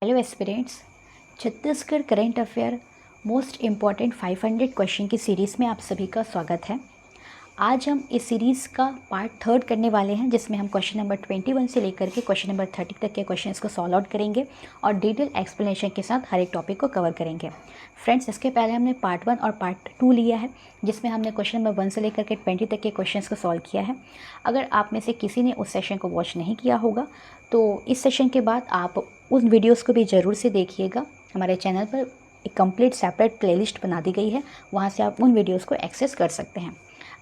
Hello aspirants, Chhattisgarh current affair most important 500 question की series में आप सभी का स्वागत है। आज हम इस सीरीज़ का पार्ट थर्ड करने वाले हैं, जिसमें हम क्वेश्चन नंबर 21 से लेकर के क्वेश्चन नंबर 30 तक के क्वेश्चंस को सॉल्व आउट करेंगे और डिटेल एक्सप्लेनेशन के साथ हर एक टॉपिक को कवर करेंगे। फ्रेंड्स, इसके पहले हमने पार्ट 1 और पार्ट 2 लिया है, जिसमें हमने क्वेश्चन नंबर 1 से लेकर के 20 तक के क्वेश्चंस को सॉल्व किया है। अगर आप में से किसी ने उस सेशन को वॉच नहीं किया होगा तो इस सेशन के बाद आप उन वीडियोस को भी ज़रूर से देखिएगा। हमारे चैनल पर एक कंप्लीट सेपरेट प्लेलिस्ट बना दी गई है, वहाँ से आप उन वीडियोस को एक्सेस कर सकते हैं।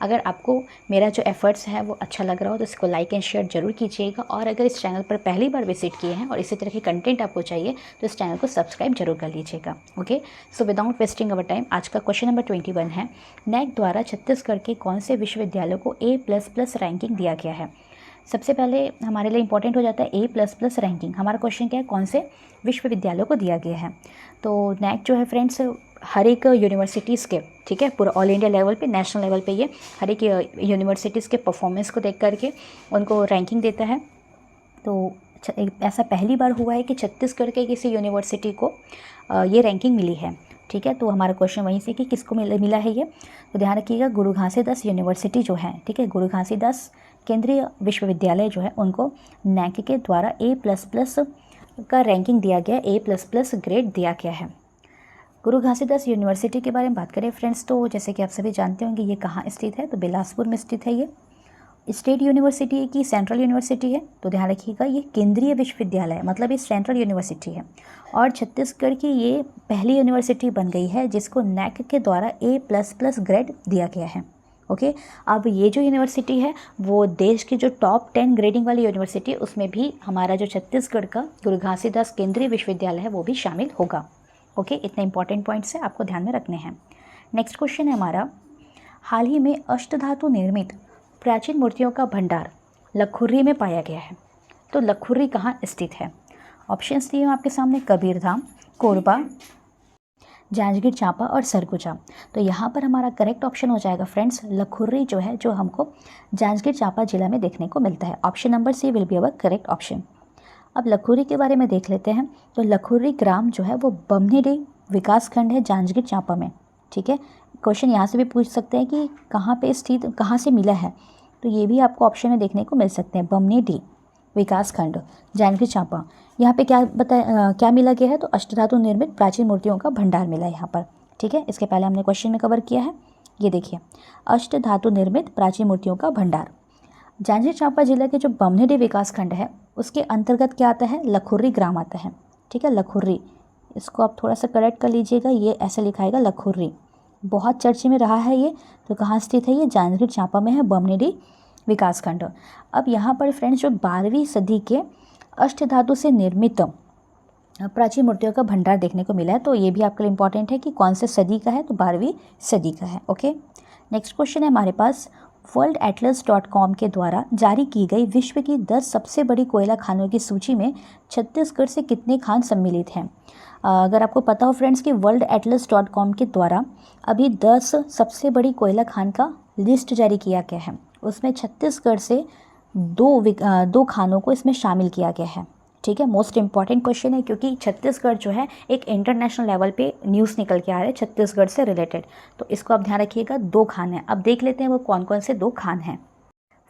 अगर आपको मेरा जो एफर्ट्स है वो अच्छा लग रहा हो तो इसको लाइक एंड शेयर जरूर कीजिएगा, और अगर इस चैनल पर पहली बार विजिट किए हैं और इसी तरह के कंटेंट आपको चाहिए तो इस चैनल को सब्सक्राइब जरूर कर लीजिएगा। Okay, so without wasting our time, आज का क्वेश्चन नंबर 21 है, नैक द्वारा छत्तीसगढ़ के कौन से विश्वविद्यालयों को A++ रैंकिंग दिया गया है। सबसे पहले हमारे लिए इंपॉर्टेंट हो जाता है A++ रैंकिंग। हमारा क्वेश्चन क्या है, कौन से विश्वविद्यालयों को दिया गया है। तो नैक जो है फ्रेंड्स, हर एक यूनिवर्सिटीज़ के, ठीक है, पूरा ऑल इंडिया लेवल पे, नेशनल लेवल पे ये हर एक यूनिवर्सिटीज़ के परफॉर्मेंस को देख करके उनको रैंकिंग देता है। तो ऐसा पहली बार हुआ है कि छत्तीसगढ़ के किसी यूनिवर्सिटी को ये रैंकिंग मिली है। ठीक है, तो हमारा क्वेश्चन वहीं से कि किसको मिला है ये, तो ध्यान रखिएगा, गुरु घासीदास यूनिवर्सिटी जो है, ठीक है, गुरु घासीदास केंद्रीय विश्वविद्यालय जो है, उनको नैक के द्वारा A++ का रैंकिंग दिया गया, A++ ग्रेड दिया गया है। गुरु घासीदास यूनिवर्सिटी के बारे में बात करें फ्रेंड्स, तो जैसे कि आप सभी जानते होंगे ये कहाँ स्थित है, तो बिलासपुर में स्थित है। ये स्टेट यूनिवर्सिटी की सेंट्रल यूनिवर्सिटी है, तो ध्यान रखिएगा ये केंद्रीय विश्वविद्यालय मतलब ये सेंट्रल यूनिवर्सिटी है, और छत्तीसगढ़ की ये पहली यूनिवर्सिटी बन गई है जिसको नैक के द्वारा A++ ग्रेड दिया गया है। ओके, अब ये जो यूनिवर्सिटी है वो देश की जो टॉप 10 ग्रेडिंग वाली यूनिवर्सिटी है, उसमें भी हमारा जो छत्तीसगढ़ का गुरु घासीदास केंद्रीय विश्वविद्यालय है वो भी शामिल होगा। ओके, इतने इंपॉर्टेंट पॉइंट्स है, आपको ध्यान में रखने हैं। नेक्स्ट क्वेश्चन है हमारा, हाल ही में अष्टधातु निर्मित प्राचीन मूर्तियों का भंडार लखुर्री में पाया गया है। तो लखुर्री कहाँ स्थित है। ऑप्शंस दिए हैं आपके सामने, कबीरधाम, कोरबा, जांजगीर चांपा और सरगुजा। तो यहाँ पर हमारा करेक्ट ऑप्शन हो जाएगा फ्रेंड्स लखुर्री, जो है जो हमको जांजगीर चांपा जिला में देखने को मिलता है। Option number C will be our correct option. अब लखुर्री के बारे में देख लेते हैं। तो लखुर्री ग्राम जो है वो बमनेडी विकास खंड है जांजगीर चांपा में। ठीक है, क्वेश्चन यहाँ से भी पूछ सकते हैं कि कहाँ पे स्थित, कहाँ से मिला है, तो ये भी आपको ऑप्शन में देखने को मिल सकते हैं, बमनेडी विकास खंड जांजगीर चांपा। यहाँ पे क्या मिला गया है, तो अष्टधातु निर्मित प्राचीन मूर्तियों का भंडार मिला है यहाँ पर। ठीक है, इसके पहले हमने क्वेश्चन में कवर किया है, ये देखिए, अष्टधातु निर्मित प्राचीन मूर्तियों का भंडार। जांजगीर चांपा जिला के जो बमनेडी विकास खंड है उसके अंतर्गत क्या आता है, लखुर्री ग्राम आता है। ठीक है, लखुर्री, इसको आप थोड़ा सा करेक्ट कर लीजिएगा, ये ऐसे लिखाएगा लखुर्री, बहुत चर्चे में रहा है ये। तो कहाँ स्थित है, ये जांजगीर चांपा में है, बमनेडी विकास खंड। अब यहाँ पर फ्रेंड्स जो 12वीं सदी के अष्टधातु से निर्मित प्राचीन मूर्तियों का भंडार देखने को मिला है, तो ये भी आपके लिए इंपॉर्टेंट है कि कौन से सदी का है, तो 12वीं सदी का है। ओके, नेक्स्ट क्वेश्चन है हमारे पास, worldatlas.com के द्वारा जारी की गई विश्व की 10 सबसे बड़ी कोयला खानों की सूची में छत्तीसगढ़ से कितने खान सम्मिलित हैं। अगर आपको पता हो फ्रेंड्स कि worldatlas.com के द्वारा अभी 10 सबसे बड़ी कोयला खान का लिस्ट जारी किया गया है, उसमें छत्तीसगढ़ से दो खानों को इसमें शामिल किया गया है। ठीक है, मोस्ट इंपॉर्टेंट क्वेश्चन है क्योंकि छत्तीसगढ़ जो है एक इंटरनेशनल लेवल पे न्यूज़ निकल के आ रहा है छत्तीसगढ़ से रिलेटेड, तो इसको आप ध्यान रखिएगा, 2 खान हैं। अब देख लेते हैं वो कौन कौन से 2 खान हैं।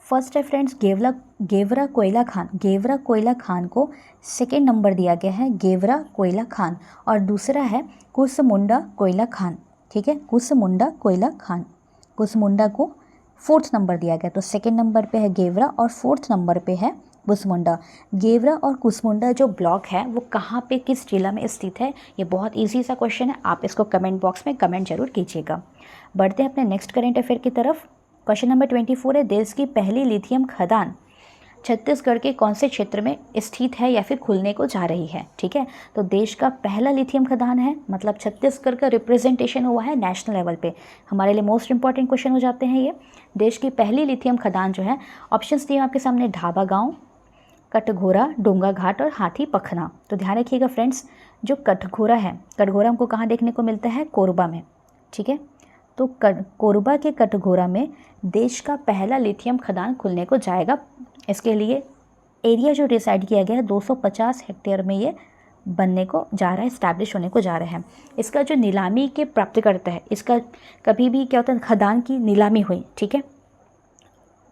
फर्स्ट है फ्रेंड्स गेवरा कोयला खान। गेवरा कोयला खान को सेकेंड नंबर दिया गया है, गेवरा कोयला खान, और दूसरा है कुसमुंडा कोयला खान। ठीक है, कुसमुंडा कोयला खान, कुसमुंडा को 4th नंबर दिया गया, तो सेकेंड नंबर पे है गेवरा और 4th नंबर पे है कुसमुंडा। गेवरा और कुसमुंडा जो ब्लॉक है वो कहाँ पे, किस जिला में स्थित है, ये बहुत इजी सा क्वेश्चन है, आप इसको कमेंट बॉक्स में कमेंट जरूर कीजिएगा। बढ़ते हैं अपने नेक्स्ट करेंट अफेयर की तरफ। क्वेश्चन नंबर 24 है, देश की पहली लिथियम खदान छत्तीसगढ़ के कौन से क्षेत्र में स्थित है या फिर खुलने को जा रही है। ठीक है, तो देश का पहला लिथियम खदान है, मतलब छत्तीसगढ़ का रिप्रेजेंटेशन हुआ है नेशनल लेवल पे। हमारे लिए मोस्ट इंपॉर्टेंट क्वेश्चन हो जाते हैं ये, देश की पहली लिथियम खदान जो है। ऑप्शंस दिए आपके सामने, ढाबा गाँव, कटघोरा, डोंगा घाट और हाथी पखना। तो ध्यान रखिएगा फ्रेंड्स, जो कटघोरा है, कटघोरा हमको कहाँ देखने को मिलता है, कोरबा में। ठीक है, तो कोरबा के कटघोरा में देश का पहला लिथियम खदान खुलने को जाएगा। इसके लिए एरिया जो डिसाइड किया गया है 250 हेक्टेयर में ये बनने को जा रहा है, इस्टेब्लिश होने को जा रहा है। इसका जो नीलामी के प्राप्तकर्ता है, इसका कभी भी क्या होता है, खदान की नीलामी हुई, ठीक है,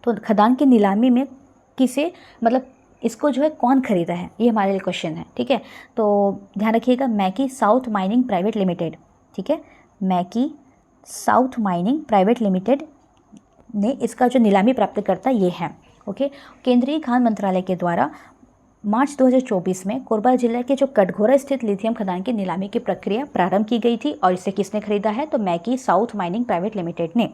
तो खदान की नीलामी में किसे, मतलब इसको जो है कौन खरीदा है, ये हमारे लिए क्वेश्चन है, ठीक है। तो ध्यान रखिएगा, मैकी साउथ माइनिंग प्राइवेट लिमिटेड, ठीक है, मैकी साउथ माइनिंग प्राइवेट लिमिटेड ने इसका जो नीलामी प्राप्तकर्ता ये है। ओके, केंद्रीय खान मंत्रालय के द्वारा मार्च 2024 में कोरबा जिले के जो कटघोरा स्थित लिथियम खदान की नीलामी की प्रक्रिया प्रारंभ की गई थी, और इसे किसने खरीदा है, तो मैकी साउथ माइनिंग प्राइवेट लिमिटेड ने।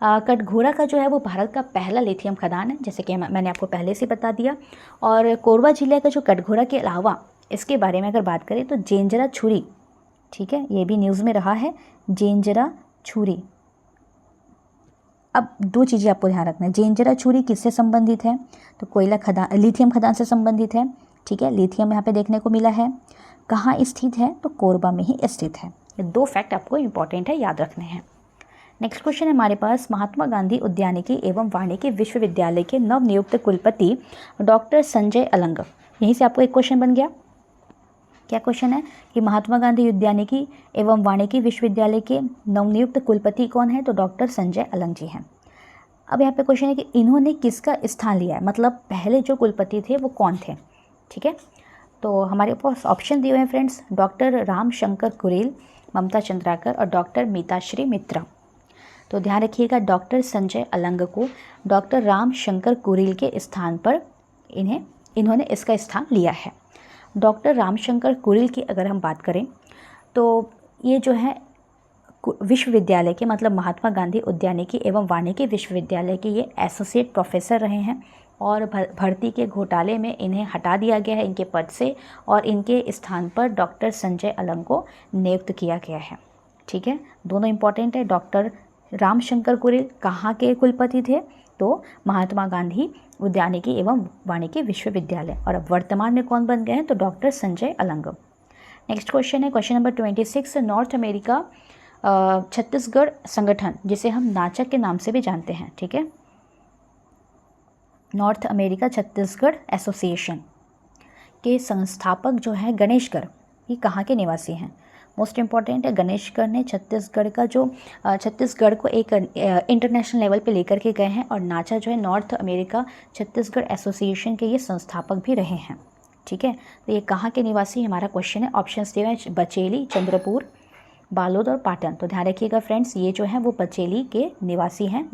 कटघोरा का जो है वो भारत का पहला लिथियम खदान है, जैसे कि मैंने आपको पहले से बता दिया। और कोरबा जिले का जो कटघोरा के अलावा इसके बारे में अगर बात करें तो जेंजरा छुरी, ठीक है, ये भी न्यूज़ में रहा है, जेंजरा छुरी। अब दो चीज़ें आपको ध्यान रखना है, जेंजरा छुरी किससे संबंधित है, तो कोयला खदान, लिथियम खदान से संबंधित है, ठीक है, लिथियम यहाँ पे देखने को मिला है। कहाँ स्थित है, तो कोरबा में ही स्थित है। ये दो फैक्ट आपको इंपॉर्टेंट है, याद रखने हैं। नेक्स्ट क्वेश्चन है हमारे पास, महात्मा गांधी उद्यानिकी एवं वानिकी विश्वविद्यालय के नवनियुक्त कुलपति डॉक्टर संजय अलंग, यहीं से आपको एक क्वेश्चन बन गया। क्या क्वेश्चन है कि महात्मा गांधी उद्यानिकी एवं वानिकी विश्वविद्यालय के नवनियुक्त कुलपति कौन है, तो डॉक्टर संजय अलंग जी हैं। अब यहाँ पे क्वेश्चन है कि इन्होंने किसका स्थान लिया है, मतलब पहले जो कुलपति थे वो कौन थे, ठीक है। तो हमारे पास ऑप्शन दिए हुए हैं फ्रेंड्स, डॉक्टर रामशंकर कुरेल, ममता चंद्राकर और डॉक्टर मीताश्री मित्रा। तो ध्यान रखिएगा, डॉक्टर संजय अलंग को डॉक्टर रामशंकर कुरेल के स्थान पर इन्होंने इसका स्थान लिया है। डॉक्टर रामशंकर कुरेल की अगर हम बात करें तो ये जो है विश्वविद्यालय के, मतलब महात्मा गांधी उद्यानिकी एवं वानिकी विश्वविद्यालय के ये एसोसिएट प्रोफेसर रहे हैं, और भर्ती के घोटाले में इन्हें हटा दिया गया है इनके पद से, और इनके स्थान पर डॉक्टर संजय अलंग को नियुक्त किया गया है, ठीक है। दोनों इंपॉर्टेंट है। डॉक्टर रामशंकर कुरेल कहाँ के कुलपति थे, तो महात्मा गांधी उद्यानिकी एवं वानिकी विश्वविद्यालय, और अब वर्तमान में कौन बन गए हैं, तो doctor Sanjay Alang. Next question है question number 26, North America Chhattisgarh संगठन, जिसे हम नाचक के नाम से भी जानते हैं, ठीक है, नॉर्थ अमेरिका छत्तीसगढ़ एसोसिएशन के संस्थापक जो है गणेशकर, ये कहाँ के निवासी हैं, मोस्ट इम्पॉर्टेंट है। गणेशकर ने छत्तीसगढ़ का जो छत्तीसगढ़ को एक इंटरनेशनल लेवल पे लेकर के गए हैं, और नाचा जो है नॉर्थ अमेरिका छत्तीसगढ़ एसोसिएशन के ये संस्थापक भी रहे हैं, ठीक है। तो ये कहाँ के निवासी, हमारा क्वेश्चन है। ऑप्शंस दिए हैं बचेली, चंद्रपुर, बालोद और पाटन। तो ध्यान रखिएगा फ्रेंड्स, ये जो है वो बचेली के निवासी हैं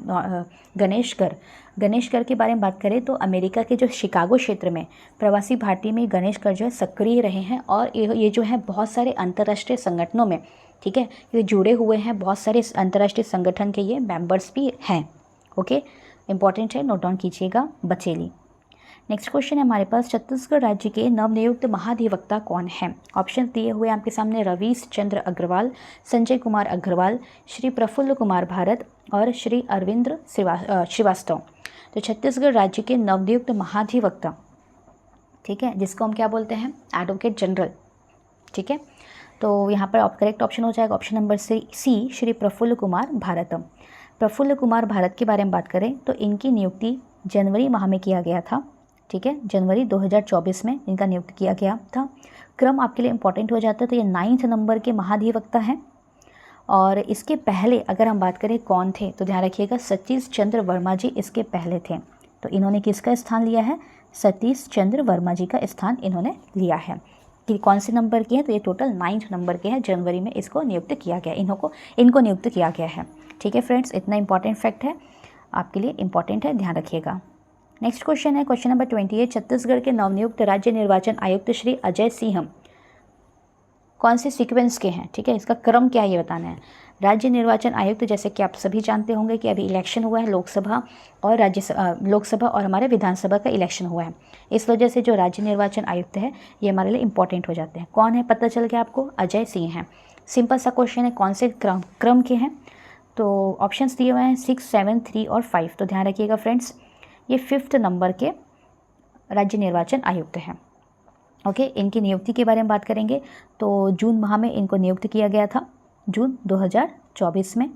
गणेशकर के बारे में बात करें तो अमेरिका के जो शिकागो क्षेत्र में प्रवासी भारतीय में गणेशकर जो है सक्रिय रहे हैं, और ये जो है बहुत सारे अंतर्राष्ट्रीय संगठनों में, ठीक है, ये जुड़े हुए हैं, बहुत सारे अंतर्राष्ट्रीय संगठन के ये मेंबर्स भी हैं। ओके, इंपॉर्टेंट है, नोट डाउन कीजिएगा, बचेली। नेक्स्ट क्वेश्चन है हमारे पास, छत्तीसगढ़ राज्य के नवनियुक्त महाधिवक्ता कौन है। ऑप्शन दिए हुए आपके सामने, रवीश चंद्र अग्रवाल, संजय कुमार अग्रवाल, श्री प्रफुल्ल कुमार भारत और श्री अरविंद श्रीवास्तव। तो छत्तीसगढ़ राज्य के नवनियुक्त महाधिवक्ता, ठीक है, जिसको हम क्या बोलते हैं, एडवोकेट जनरल, ठीक है। तो यहाँ पर करेक्ट ऑप्शन हो जाएगा option number C, Shri Prafulla Kumar Bharatam. Prafulla Kumar Bharat के बारे में बात करें तो इनकी नियुक्ति जनवरी माह में किया गया था, ठीक है, जनवरी 2024 में इनका नियुक्त किया गया था। क्रम आपके लिए इंपॉर्टेंट हो जाता है, तो ये 9 नंबर के महाधिवक्ता हैं। और इसके पहले अगर हम बात करें कौन थे, तो ध्यान रखिएगा सतीश चंद्र वर्मा जी इसके पहले थे। तो इन्होंने किसका स्थान लिया है, सतीश चंद्र वर्मा जी का स्थान इन्होंने लिया है। कि कौन से नंबर के हैं, तो ये टोटल 9 नंबर के हैं, जनवरी में इसको नियुक्त किया गया, इनको नियुक्त किया गया है, ठीक है फ्रेंड्स। इतना इंपॉर्टेंट फैक्ट है, आपके लिए इंपॉर्टेंट है, ध्यान रखिएगा। नेक्स्ट क्वेश्चन है क्वेश्चन नंबर 28, छत्तीसगढ़ के नवनियुक्त राज्य निर्वाचन आयुक्त श्री अजय सिंह कौन से सीक्वेंस के हैं, ठीक है, इसका क्रम क्या है ये बताना है। राज्य निर्वाचन आयुक्त, जैसे कि आप सभी जानते होंगे कि अभी इलेक्शन हुआ है, लोकसभा और हमारे विधानसभा का इलेक्शन हुआ है, इस वजह से जो राज्य निर्वाचन आयुक्त है ये हमारे लिए इंपॉर्टेंट हो जाते हैं। कौन है पता चल गया आपको, अजय सिंह हैं। सिंपल सा क्वेश्चन है, कौन से क्रम के हैं, तो ऑप्शंस दिए हुए हैं 6, 7, 3 और 5। तो ध्यान रखिएगा फ्रेंड्स, ये 5th नंबर के राज्य निर्वाचन आयुक्त हैं। ओके, इनकी नियुक्ति के बारे में बात करेंगे तो जून माह में इनको नियुक्त किया गया था, जून 2024 में।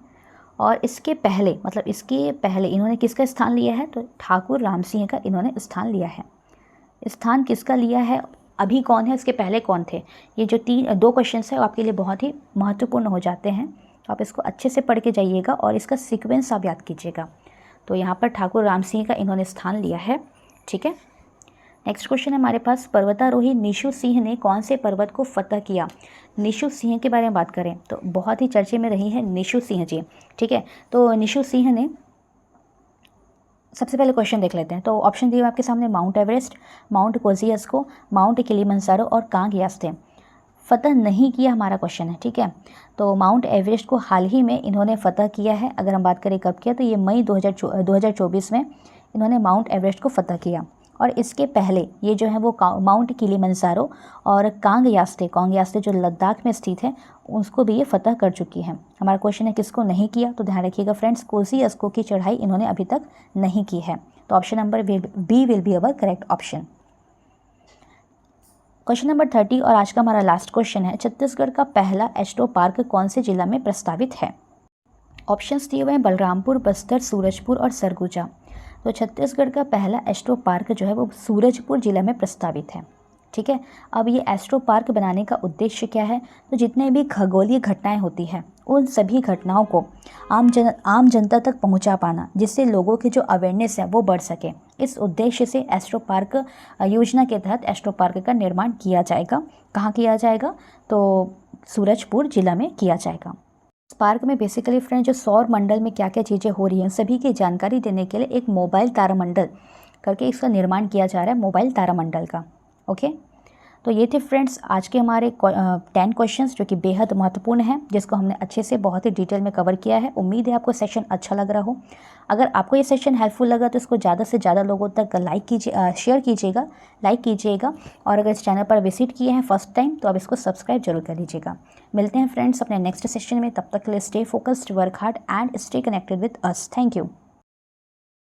और इसके पहले इन्होंने किसका स्थान लिया है, तो ठाकुर राम सिंह का इन्होंने स्थान लिया है। स्थान किसका लिया है, अभी कौन है, उसके पहले कौन थे। ये जो 2 क्वेश्चंस है वो आपके लिए बहुत ही महत्वपूर्ण हो जाते हैं। तो आप इसको अच्छे से पढ़ के जाइएगा और इसका सीक्वेंस आप याद कीजिएगा। तो यहाँ पर ठाकुर राम सिंह का इन्होंने स्थान लिया है, ठीक है। नेक्स्ट क्वेश्चन है हमारे पास, पर्वतारोही निशु सिंह ने कौन से पर्वत को फतह किया। निशु सिंह के बारे में बात करें तो बहुत ही चर्चे में रही है निशु सिंह जी, ठीक है। तो निशु सिंह ने, सबसे पहले क्वेश्चन देख लेते हैं। तो ऑप्शन दिए हुए आपके सामने, Mount Everest, Mount Kosciuszko, Mount Kilimanjaro और कांग यास्ते। फ़तह नहीं किया हमारा क्वेश्चन है, ठीक है। तो माउंट एवरेस्ट को हाल ही में इन्होंने फ़तह किया है। अगर हम बात करें कब किया, तो ये मई 2024 में इन्होंने माउंट एवरेस्ट को फ़तह किया। और इसके पहले ये जो है वो माउंट किलिमंजारो और कांग यास्ते जो लद्दाख में स्थित है, उसको भी ये फ़तह कर चुकी है। हमारा क्वेश्चन है किसको नहीं किया, तो ध्यान रखिएगा फ्रेंड्स, कोजियास्को की चढ़ाई इन्होंने अभी तक नहीं की है। तो option number B will be our correct option. Question number 30 और आज का हमारा लास्ट क्वेश्चन है, छत्तीसगढ़ का पहला एस्ट्रो पार्क कौन से जिला में प्रस्तावित है। ऑप्शंस दिए हुए हैं बलरामपुर, बस्तर, सूरजपुर और सरगुजा। तो छत्तीसगढ़ का पहला एस्ट्रो पार्क जो है वो सूरजपुर जिला में प्रस्तावित है, ठीक है। अब ये एस्ट्रो पार्क बनाने का उद्देश्य क्या है, तो जितने भी खगोलीय घटनाएं होती हैं उन सभी घटनाओं को आम जनता तक पहुंचा पाना, जिससे लोगों की जो अवेयरनेस है वो बढ़ सके। इस उद्देश्य से एस्ट्रो पार्क योजना के तहत एस्ट्रो पार्क का निर्माण किया जाएगा। कहाँ किया जाएगा, तो सूरजपुर जिला में किया जाएगा। इस पार्क में बेसिकली फ्रेंड जो सौर मंडल में क्या क्या चीज़ें हो रही हैं सभी की जानकारी देने के लिए एक मोबाइल तारामंडल करके इसका निर्माण किया जा रहा है, मोबाइल तारामंडल का। ओके, तो ये थे फ्रेंड्स आज के हमारे 10 क्वेश्चंस जो कि बेहद महत्वपूर्ण हैं, जिसको हमने अच्छे से बहुत ही डिटेल में कवर किया है। उम्मीद है आपको सेशन अच्छा लग रहा हो। अगर आपको ये सेशन हेल्पफुल लगा तो इसको ज़्यादा से ज़्यादा लोगों तक शेयर कीजिएगा, लाइक कीजिएगा। और अगर इस चैनल पर विजिट किए हैं फर्स्ट टाइम तो आप इसको सब्सक्राइब जरूर कर लीजिएगा। मिलते हैं फ्रेंड्स अपने नेक्स्ट सेशन में, तब तक के लिए stay focused, work hard and stay connected with us. Thank you.